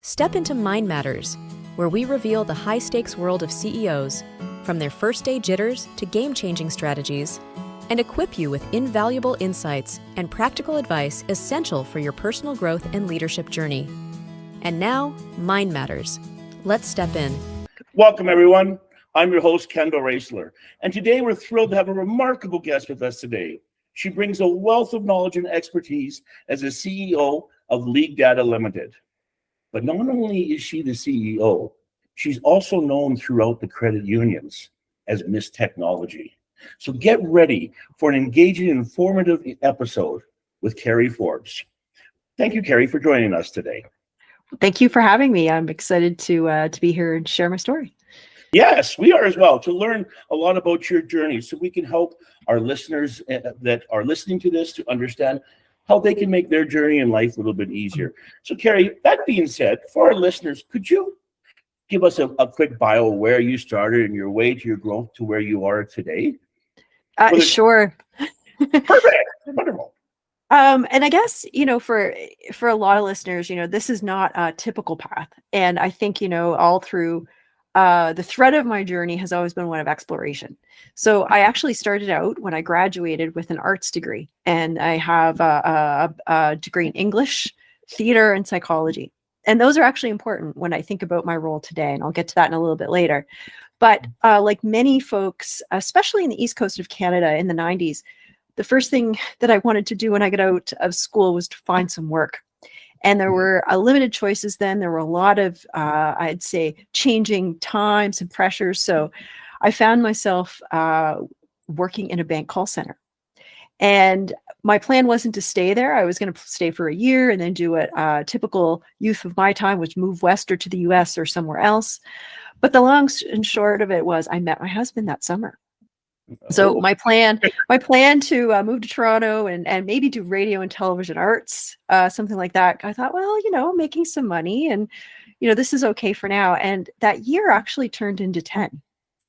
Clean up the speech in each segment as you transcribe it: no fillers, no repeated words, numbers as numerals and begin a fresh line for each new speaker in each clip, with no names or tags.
Step into Mind Matters, where we reveal the high-stakes world of CEOs, from their first-day jitters to game-changing strategies, and equip you with invaluable insights and practical advice essential for your personal growth and leadership journey. And now, Mind Matters. Let's step in.
Welcome, everyone. I'm your host, Kendall Raessler, and today we're thrilled to have a remarkable guest with us today. She brings a wealth of knowledge and expertise as a CEO of League Data Limited. But not only is she the CEO, she's also known throughout the credit unions as Miss Technology. So get ready for an engaging and informative episode with Carrie Forbes. Thank you, Carrie, for joining us today.
Thank you for having me. I'm excited to be here and share my story.
Yes, we are as well, to learn a lot about your journey so we can help our listeners that are listening to this to understand how they can make their journey in life a little bit easier. So, Carrie, that being said, for our listeners, could you give us a quick bio of where you started and your way to your growth to where you are today?
Sure.
Perfect. Wonderful.
And I guess, for a lot of listeners, this is not a typical path. And I think, all through the thread of my journey has always been one of exploration. So I actually started out when I graduated with an arts degree, and I have a degree in English, theater, and psychology. And those are actually important when I think about my role today, and I'll get to that in a little bit later. But like many folks, especially in the East Coast of Canada in the 90s, the first thing that I wanted to do when I got out of school was to find some work. And there were limited choices then. There were a lot of, I'd say, changing times and pressures. So I found myself working in a bank call center. And my plan wasn't to stay there. I was going to stay for a year and then do a typical youth of my time, which move west or to the US or somewhere else. But the long and short of it was I met my husband that summer. So my plan to move to Toronto and maybe do radio and television arts, something like that. I thought, well, making some money and, this is okay for now. And that year actually turned into 10.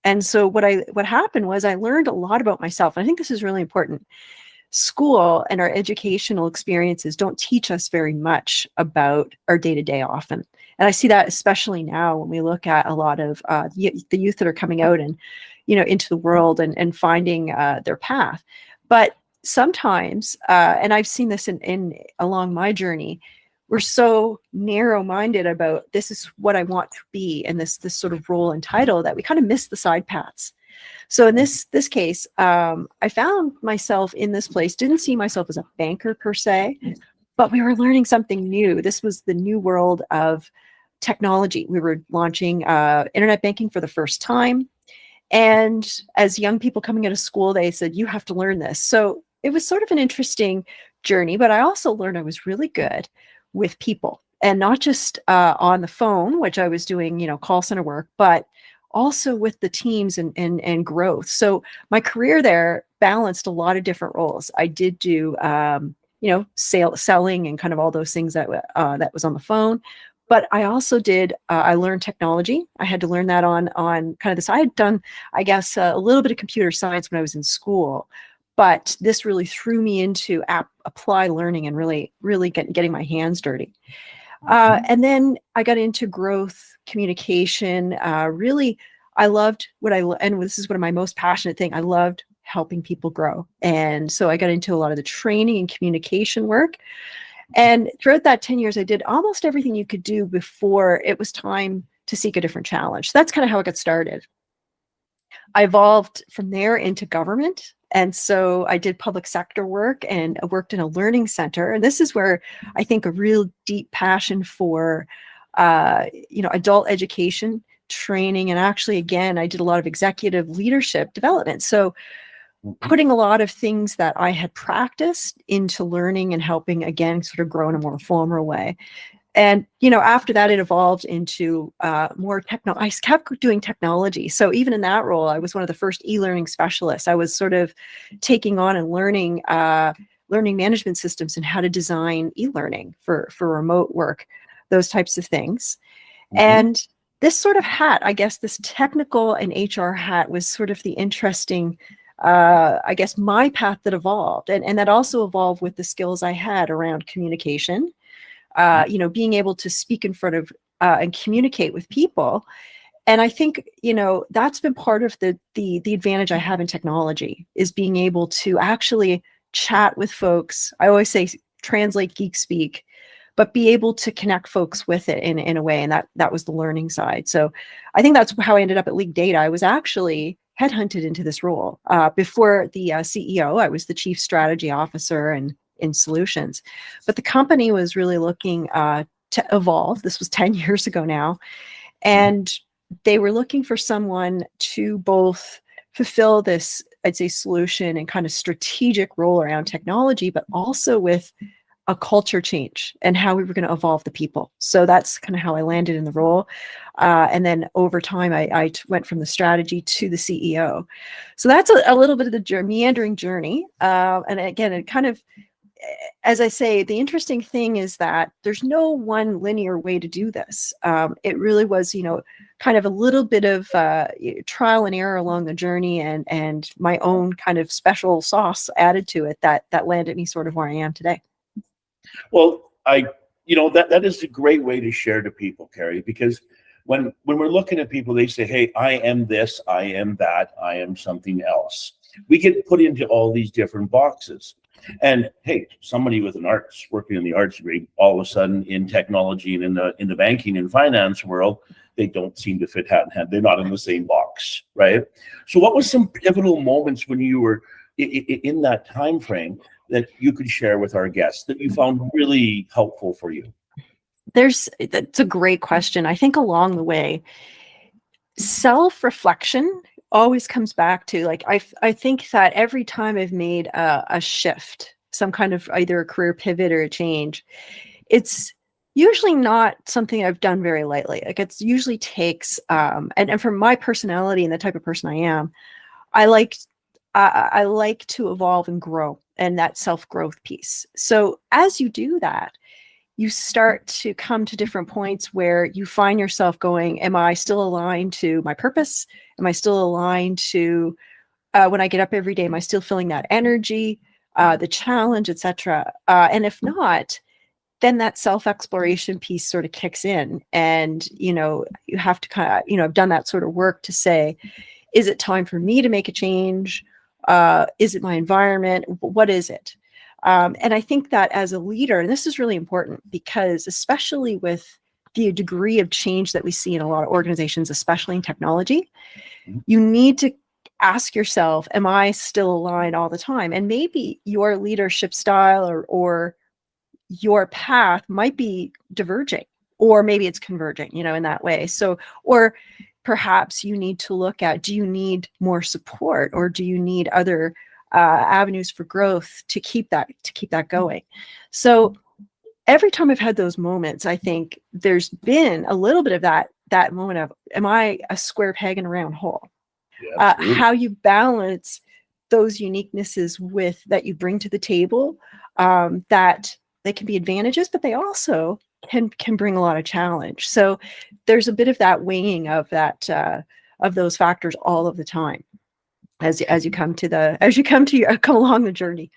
And so what happened was I learned a lot about myself. I think this is really important. School and our educational experiences don't teach us very much about our day-to-day often. And I see that especially now when we look at a lot of the youth that are coming out and, into the world and finding their path. But sometimes, and I've seen this in along my journey, we're so narrow-minded about this is what I want to be and this sort of role and title that we kind of miss the side paths. So in this case, I found myself in this place, didn't see myself as a banker per se, but we were learning something new. This was the new world of technology. We were launching internet banking for the first time. And as young people coming out of school, they said, you have to learn this. So it was sort of an interesting journey, but I also learned I was really good with people and not just on the phone, which I was doing, call center work, but also with the teams and growth. So my career there balanced a lot of different roles. I did do, selling and kind of all those things that was on the phone. But I also did, I learned technology. I had to learn that on kind of this. I had done, I guess, a little bit of computer science when I was in school, but this really threw me into apply learning and really getting my hands dirty. And then I got into growth, communication. Really, I loved and this is one of my most passionate thing. I loved helping people grow. And so I got into a lot of the training and communication work. And throughout that 10 years, I did almost everything you could do before it was time to seek a different challenge. That's kind of how it got started. I evolved from there into government. And so I did public sector work and I worked in a learning center. And this is where I think a real deep passion for, adult education training. And actually, again, I did a lot of executive leadership development. So putting a lot of things that I had practiced into learning and helping, again, sort of grow in a more formal way. And, after that, it evolved into more technology. I kept doing technology. So even in that role, I was one of the first e-learning specialists. I was sort of taking on and learning management systems and how to design e-learning for remote work, those types of things. Mm-hmm. And this sort of hat, I guess, this technical and HR hat was sort of the interesting I guess my path that evolved and that also evolved with the skills I had around communication, being able to speak in front of and communicate with people. And I think, that's been part of the advantage I have in technology, is being able to actually chat with folks. I always say translate geek speak, but be able to connect folks with it in a way. And that was the learning side. So I think that's how I ended up at League Data. I was actually headhunted into this role. Before the CEO, I was the chief strategy officer and in solutions. But the company was really looking to evolve. This was 10 years ago now. And they were looking for someone to both fulfill this, I'd say, solution and kind of strategic role around technology, but also with a culture change and how we were going to evolve the people. So that's kind of how I landed in the role. And then over time, I went from the strategy to the CEO. So that's a little bit of the meandering journey. And again, it kind of, as I say, the interesting thing is that there's no one linear way to do this. It really was, kind of a little bit of trial and error along the journey, and my own kind of special sauce added to it that landed me sort of where I am today.
Well, that is a great way to share to people, Carrie, because when we're looking at people, they say, hey, I am this, I am that, I am something else. We get put into all these different boxes. And hey, somebody with an arts, working in the arts degree, all of a sudden in technology and in the banking and finance world, they don't seem to fit hat in hand. They're not in the same box, right? So what was some pivotal moments when you were in that time frame that you could share with our guests that you found really helpful for you?
That's a great question. I think along the way, self-reflection always comes back to, like, I think that every time I've made a shift, some kind of either a career pivot or a change, it's usually not something I've done very lightly. Like, it's usually takes and for my personality and the type of person I am, I like to evolve and grow, and that self-growth piece. So as you do that, you start to come to different points where you find yourself going, am I still aligned to my purpose? Am I still aligned to when I get up every day, am I still feeling that energy, the challenge, etc.? And if not, then that self-exploration piece sort of kicks in, and you have to kind of, I've done that sort of work to say, is it time for me to make a change? Is it my environment? What is it? And I think that as a leader, and this is really important, because especially with the degree of change that we see in a lot of organizations, especially in technology, you need to ask yourself, am I still aligned all the time? And maybe your leadership style or your path might be diverging, or maybe it's converging, in that way. So, or perhaps you need to look at, do you need more support, or do you need other avenues for growth to keep that going? So every time I've had those moments, I think there's been a little bit of that moment of, am I a square peg in a round hole?
Yeah,
How you balance those uniquenesses with that you bring to the table, that they can be advantages, but they also can bring a lot of challenge. So there's a bit of that weighing of that of those factors all of the time as you come along the journey.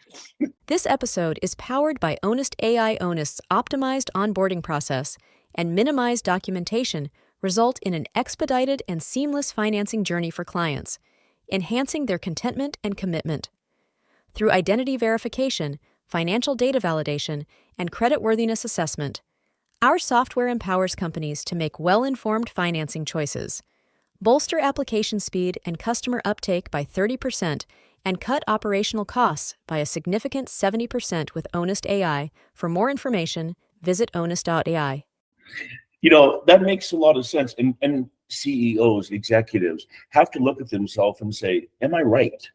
This episode is powered by Onist AI. Onist's optimized onboarding process and minimized documentation result in an expedited and seamless financing journey for clients, enhancing their contentment and commitment. Through identity verification, financial data validation, and creditworthiness assessment, our software empowers companies to make well-informed financing choices, bolster application speed and customer uptake by 30%, and cut operational costs by a significant 70% with Onist AI. For more information, visit onist.ai.
That makes a lot of sense. And CEOs, executives have to look at themselves and say, am I right?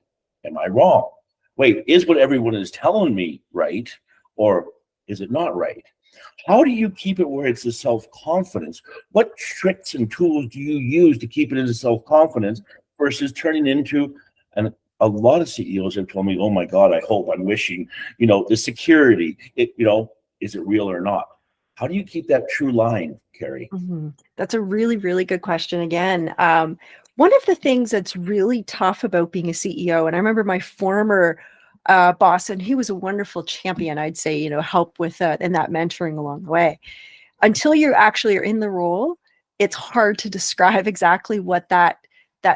Am I wrong? Wait, is what everyone is telling me right? Or is it not right? How do you keep it where it's a self-confidence? What tricks and tools do you use to keep it as a self-confidence versus turning into, and a lot of CEOs have told me, oh my God, I'm wishing, the security, is it real or not? How do you keep that true line, Carrie?
Mm-hmm. That's a really, really good question. Again, one of the things that's really tough about being a CEO, and I remember my former boss, and he was a wonderful champion, I'd say, help with and that mentoring along the way. until you actually are in the role, it's hard to describe exactly what that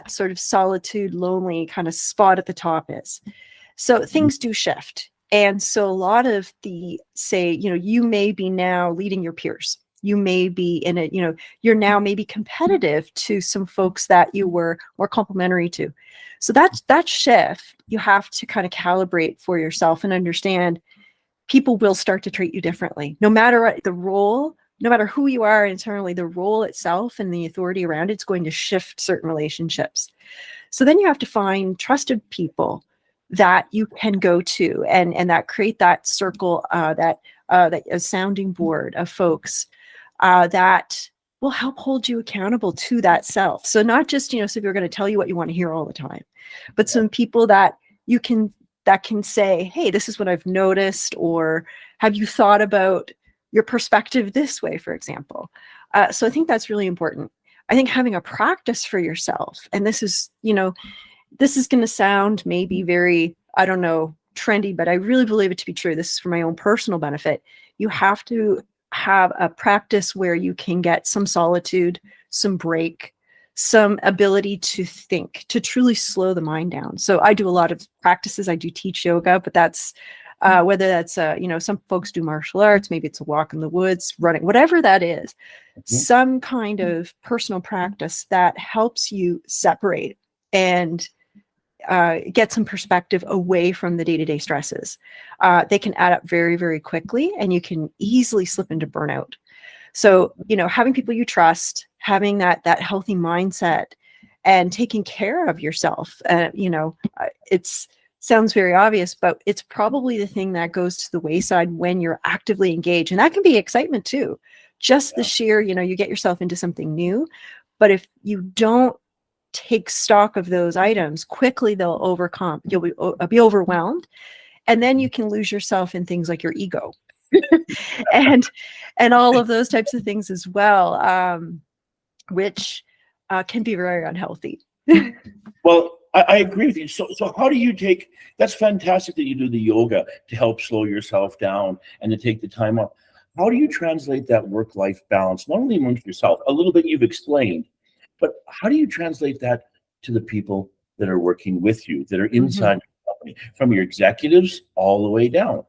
sort of solitude, lonely kind of spot at the top is. So things do shift. And so a lot of the, say, you may be now leading your peers. You may be in a, you're now maybe competitive to some folks that you were more complimentary to. So that shift, you have to kind of calibrate for yourself and understand people will start to treat you differently. No matter the role, no matter who you are internally, the role itself and the authority around it's going to shift certain relationships. So then you have to find trusted people that you can go to and that create that circle, that a sounding board of folks that will help hold you accountable to that self. So not just, so if you're going to tell you what you want to hear all the time, but some people that can say, hey, this is what I've noticed, or have you thought about your perspective this way, for example. So I think that's really important. I think having a practice for yourself, and this is going to sound maybe very, I don't know, trendy, but I really believe it to be true. This is for my own personal benefit. You have to have a practice where you can get some solitude, some break, some ability to think, to truly slow the mind down. So I do a lot of practices. I do teach yoga, but that's whether that's, some folks do martial arts, maybe it's a walk in the woods, running, whatever that is, some kind of personal practice that helps you separate and get some perspective away from the day-to-day stresses. They can add up very, very quickly, and you can easily slip into burnout. So, having people you trust, having that healthy mindset, and taking care of yourself, it's sounds very obvious, but it's probably the thing that goes to the wayside when you're actively engaged. And that can be excitement too. Just the sheer, you get yourself into something new. But if you don't take stock of those items, quickly you'll be overwhelmed. And then you can lose yourself in things like your ego and all of those types of things as well, which can be very unhealthy.
Well, I agree with you. So how do you that's fantastic that you do the yoga to help slow yourself down and to take the time off. How do you translate that work-life balance, not only amongst yourself, a little bit you've explained, but how do you translate that to the people that are working with you, that are inside the company, from your executives all the way down?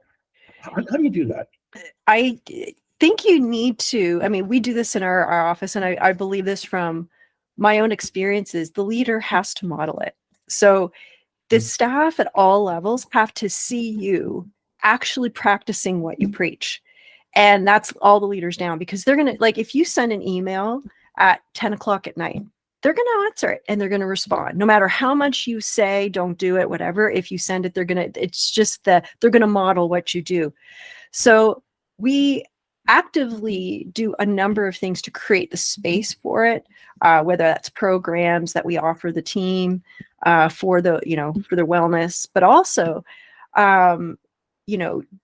How do you do that?
I think you need to, we do this in our office, and I believe this from my own experiences. The leader has to model it. So the staff at all levels have to see you actually practicing what you preach. And that's all the leaders down, because they're going to, if you send an email at 10 o'clock at night, they're going to answer it and they're going to respond. No matter how much you say, don't do it, whatever, if you send it, it's just that they're going to model what you do. So we actively do a number of things to create the space for it, whether that's programs that we offer the team for their wellness, but also,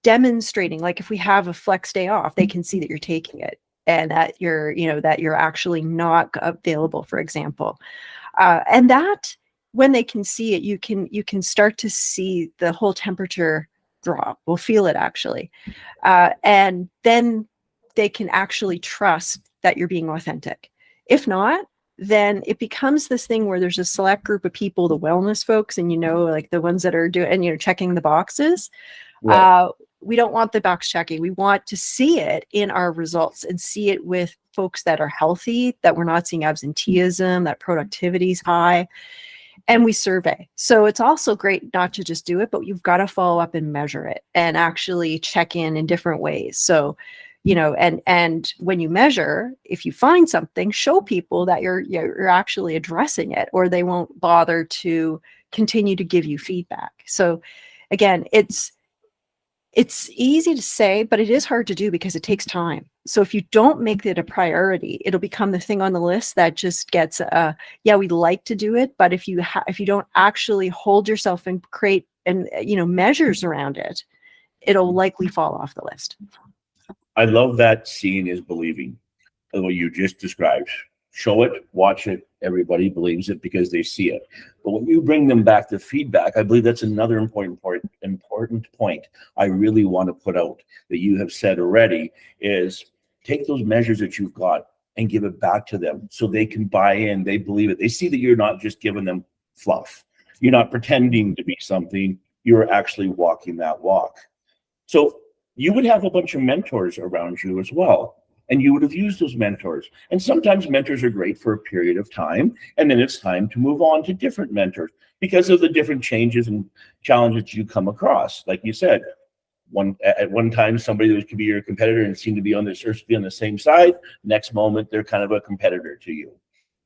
demonstrating, if we have a flex day off, they can see that you're taking it and that you're actually not available, for example. And that when they can see it, you can start to see the whole temperature drop. We'll feel it actually. And then they can actually trust that you're being authentic. If not, then it becomes this thing where there's a select group of people, the wellness folks, and the ones that are doing, checking the boxes. Right. We don't want the box checking. We want to see it in our results and see it with folks that are healthy, that we're not seeing absenteeism, that productivity is high. And we survey. So it's also great not to just do it, but you've got to follow up and measure it and actually check in different ways. So, and when you measure, if you find something, show people that you're actually addressing it, or they won't bother to continue to give you feedback. So again, it's easy to say, but it is hard to do because it takes time. So if you don't make it a priority, it'll become the thing on the list that just gets, we'd like to do it. But if you don't actually hold yourself and create measures around it, it'll likely fall off the list.
I love that seeing is believing, what you just described. Show it, watch it, everybody believes it because they see it. But when you bring them back to feedback, I believe that's another important point I really want to put out that you have said already, is take those measures that you've got and give it back to them so they can buy in, they believe it. They see that you're not just giving them fluff. You're not pretending to be something, you're actually walking that walk. So you would have a bunch of mentors around you as well. And you would have used those mentors. And sometimes mentors are great for a period of time, and then it's time to move on to different mentors because of the different changes and challenges you come across. Like you said, at one time, somebody that could be your competitor and seem to be on this earth, be on the same side. Next moment, they're kind of a competitor to you.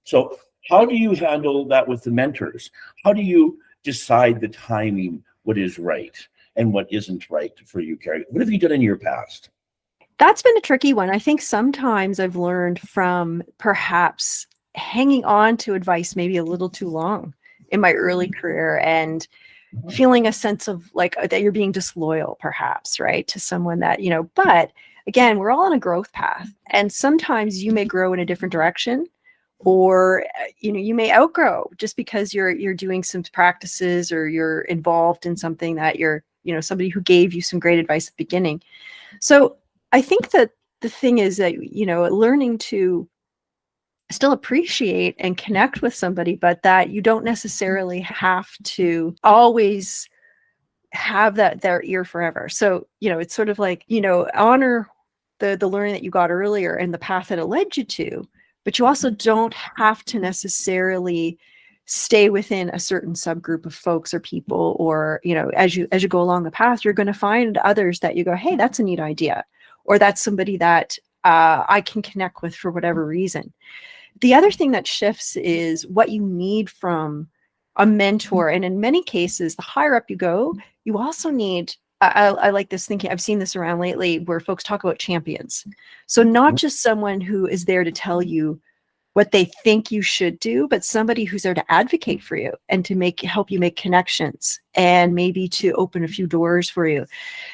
So how do you handle that with the mentors? How do you decide the timing, what is right and what isn't right for you, Carrie? What have you done in your past?
That's been a tricky one. I think sometimes I've learned from perhaps hanging on to advice maybe a little too long in my early career and feeling a sense of like that you're being disloyal perhaps, right, to someone that, but again, we're all on a growth path, and sometimes you may grow in a different direction, or you may outgrow just because you're doing some practices or you're involved in something that you're somebody who gave you some great advice at the beginning. So I think that the thing is that, learning to still appreciate and connect with somebody, but that you don't necessarily have to always have their ear forever. So, it's sort of like, honor the learning that you got earlier and the path that it led you to, but you also don't have to necessarily stay within a certain subgroup of folks or people, or, as you go along the path, you're going to find others that you go, hey, that's a neat idea, or that's somebody that I can connect with for whatever reason. The other thing that shifts is what you need from a mentor. And in many cases, the higher up you go, you also need, I like this thinking, I've seen this around lately where folks talk about champions. So not just someone who is there to tell you what they think you should do, but somebody who's there to advocate for you and to help you make connections and maybe to open a few doors for you.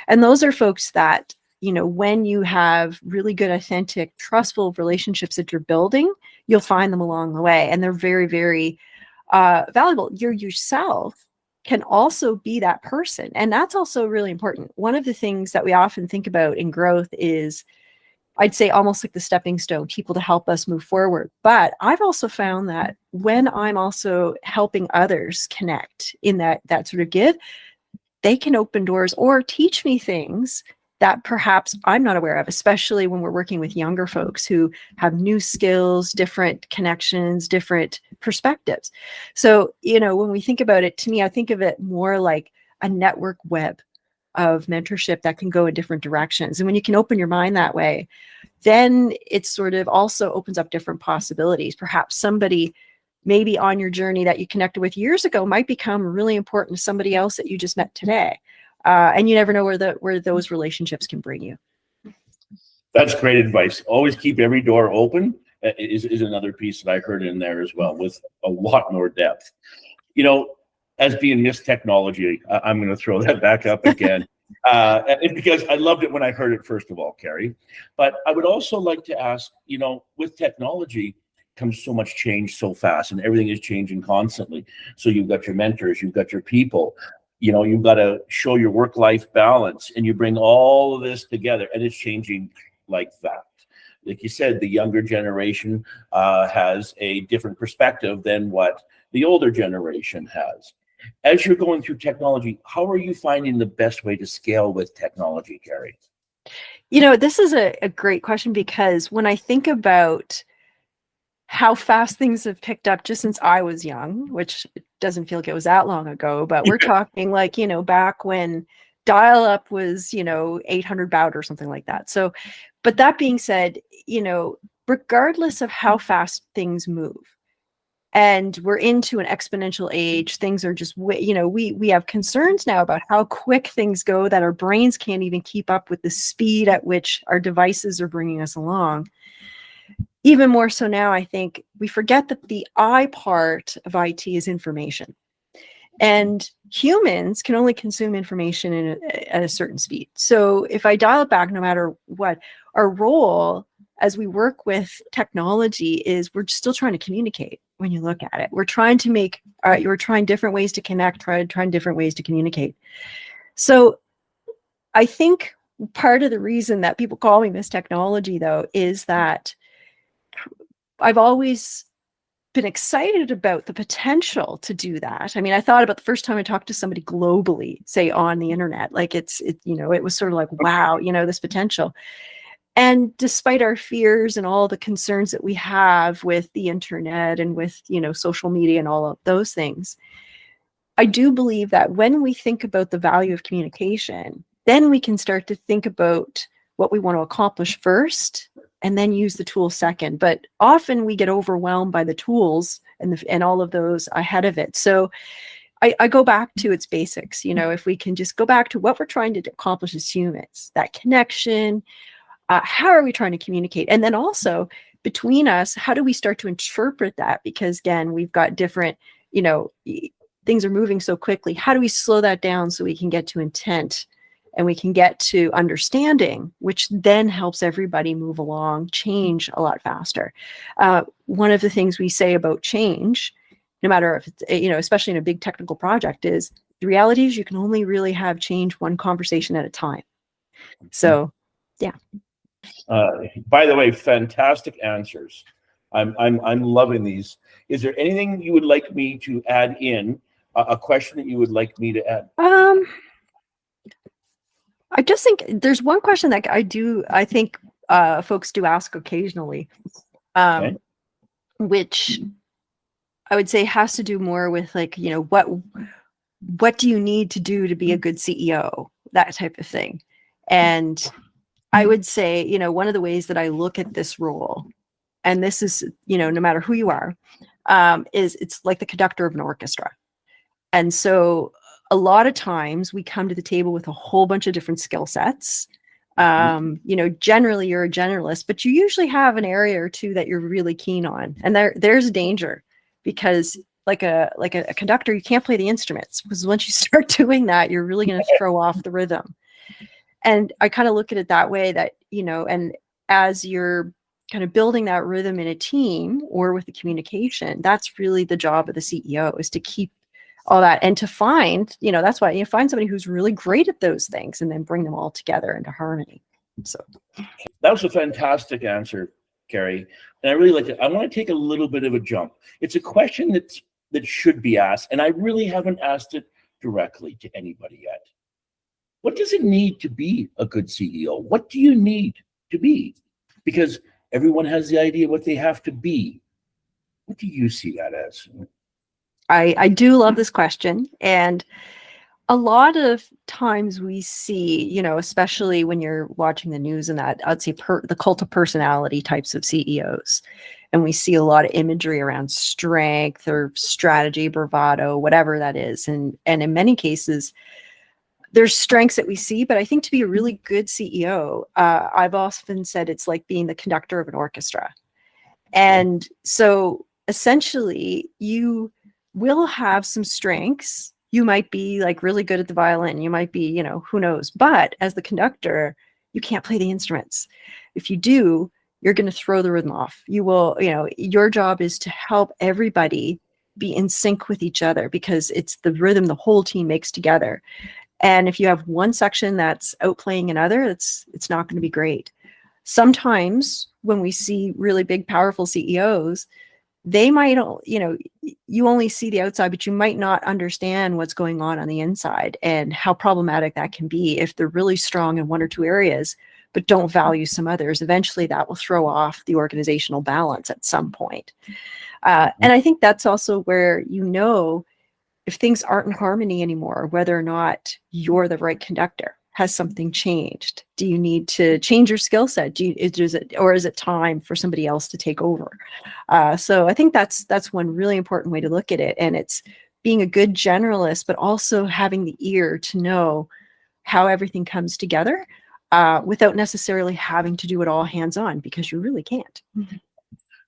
And those are folks that, when you have really good, authentic, trustful relationships that you're building, you'll find them along the way. And they're very, very valuable. You yourself can also be that person. And that's also really important. One of the things that we often think about in growth is, I'd say, almost like the stepping stone, people to help us move forward. But I've also found that when I'm also helping others connect in that sort of give, they can open doors or teach me things that perhaps I'm not aware of, especially when we're working with younger folks who have new skills, different connections, different perspectives. So, when we think about it, to me, I think of it more like a network web of mentorship that can go in different directions. And when you can open your mind that way, then it sort of also opens up different possibilities. Perhaps somebody maybe on your journey that you connected with years ago might become really important to somebody else that you just met today. And you never know where those relationships can bring you.
That's great advice. Always keep every door open is another piece that I heard in there as well, with a lot more depth. As being Miss Technology, I'm going to throw that back up again because I loved it when I heard it, first of all, Carrie. But I would also like to ask, with technology comes so much change so fast, and everything is changing constantly. So you've got your mentors, you've got your people, you've got to show your work-life balance, and you bring all of this together, and it's changing like that. Like you said, the younger generation has a different perspective than what the older generation has. As you're going through technology, how are you finding the best way to scale with technology, Carrie?
This is a great question, because when I think about how fast things have picked up just since I was young, which doesn't feel like it was that long ago, but we're talking like, back when dial-up was, 800 baud or something like that. So, but that being said, regardless of how fast things move, and we're into an exponential age, things are just, we have concerns now about how quick things go, that our brains can't even keep up with the speed at which our devices are bringing us along. Even more so now, I think we forget that the I part of IT is information. And humans can only consume information at a certain speed. So if I dial it back, no matter what, our role as we work with technology is we're still trying to communicate. When you look at it, we're trying to make, you're trying different ways to connect, trying different ways to communicate. So I think part of the reason that people call me Miss Technology, though, is that I've always been excited about the potential to do that. I mean, I thought about the first time I talked to somebody globally, say on the internet, like it was sort of like, wow, this potential. And despite our fears and all the concerns that we have with the internet and with, social media and all of those things, I do believe that when we think about the value of communication, then we can start to think about what we want to accomplish first and then use the tools second. But often we get overwhelmed by the tools and all of those ahead of it. So I go back to its basics. If we can just go back to what we're trying to accomplish as humans, that connection, how are we trying to communicate? And then also between us, how do we start to interpret that? Because again, we've got different, things are moving so quickly. How do we slow that down so we can get to intent and we can get to understanding, which then helps everybody move along, change a lot faster. One of the things we say about change, no matter if it's, especially in a big technical project, is the reality is you can only really have change one conversation at a time. So, yeah.
By the way, fantastic answers. I'm loving these. Is there anything you would like me to add in? A question that you would like me to add?
I just think there's one question that I think folks do ask occasionally,
Okay.
which I would say has to do more with like, what do you need to do to be a good CEO, that type of thing. And I would say, one of the ways that I look at this role, and this is, no matter who you are, is it's like the conductor of an orchestra. And so a lot of times we come to the table with a whole bunch of different skill sets. Generally you're a generalist, but you usually have an area or two that you're really keen on. And there's danger because like a conductor, you can't play the instruments because once you start doing that, you're really going to throw off the rhythm. And I kind of look at it that way that, and as you're kind of building that rhythm in a team or with the communication, that's really the job of the CEO, is to keep all that and to find, that's why you find somebody who's really great at those things and then bring them all together into harmony. So
that was a fantastic answer, Carrie. And I really like it. I want to take a little bit of a jump. It's a question that should be asked, and I really haven't asked it directly to anybody yet. What does it need to be a good CEO? What do you need to be? Because everyone has the idea what they have to be. What do you see that as?
I do love this question. And a lot of times we see, especially when you're watching the news and that, I'd say the cult of personality types of CEOs. And we see a lot of imagery around strength or strategy, bravado, whatever that is. And in many cases, there's strengths that we see, but I think to be a really good CEO, I've often said it's like being the conductor of an orchestra. And so essentially you will have some strengths. You might be like really good at the violin. You might be, who knows, but as the conductor, you can't play the instruments. If you do, you're going to throw the rhythm off. You will, your job is to help everybody be in sync with each other because it's the rhythm the whole team makes together. And if you have one section that's outplaying another, it's not going to be great. Sometimes when we see really big, powerful CEOs, they might, you only see the outside, but you might not understand what's going on the inside and how problematic that can be if they're really strong in one or two areas, but don't value some others. Eventually that will throw off the organizational balance at some point. And I think that's also where, if things aren't in harmony anymore, whether or not you're the right conductor. Has something changed? Do you need to change your skill set? Is it time for somebody else to take over? So I think that's one really important way to look at it. And it's being a good generalist, but also having the ear to know how everything comes together without necessarily having to do it all hands-on, because you really can't.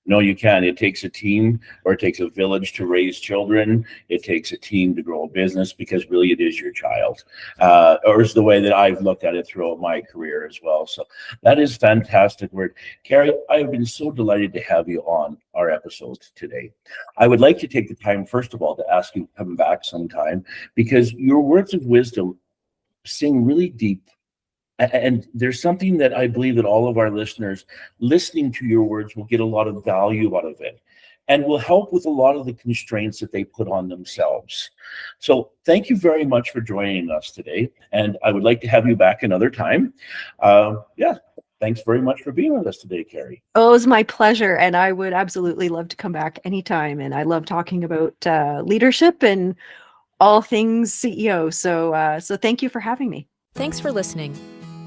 No, you can. It takes a team, or it takes a village to raise children. It takes a team to grow a business, because really it is your child, or is the way that I've looked at it throughout my career as well. So that is fantastic word. Carrie, I've been so delighted to have you on our episode today. I would like to take the time, first of all, to ask you to come back sometime, because your words of wisdom sing really deep And there's something that I believe that all of our listeners listening to your words will get a lot of value out of it and will help with a lot of the constraints that they put on themselves. So thank you very much for joining us today. And I would like to have you back another time. Yeah, thanks very much for being with us today, Carrie.
Oh, it was my pleasure. And I would absolutely love to come back anytime. And I love talking about leadership and all things CEO. So thank you for having me.
Thanks for listening.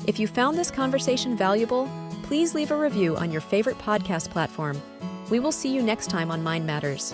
If you found this conversation valuable, please leave a review on your favorite podcast platform. We will see you next time on Mind Matters.